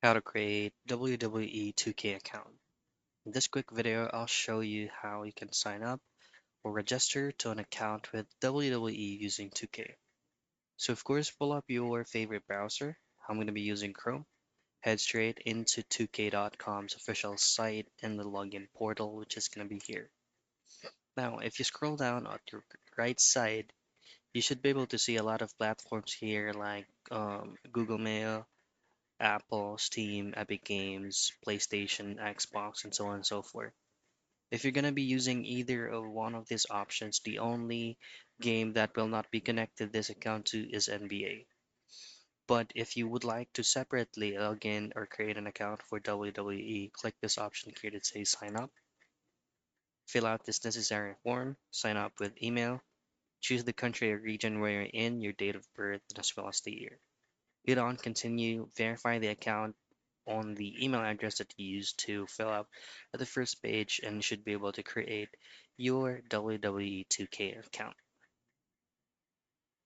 How to create WWE 2K account. In this quick video, I'll show you how you can sign up or register to an account with WWE using 2K. So of course, pull up your favorite browser. I'm going to be using Chrome. Head straight into 2K.com's official site and the login portal, which is going to be here. Now, if you scroll down at your right side, you should be able to see a lot of platforms here like Google Mail, Apple, Steam, Epic Games, PlayStation, Xbox, and so on and so forth. If you're going to be using either of one of these options, the only game that will not be connected this account to is NBA. But if you would like to separately log in or create an account for WWE, click this option here that says sign up. Fill out this necessary form, sign up with email, choose the country or region where you're in, your date of birth, as well as the year. Hit on continue, verify the account on the email address that you used to fill up at the first page and you should be able to create your WWE 2K account.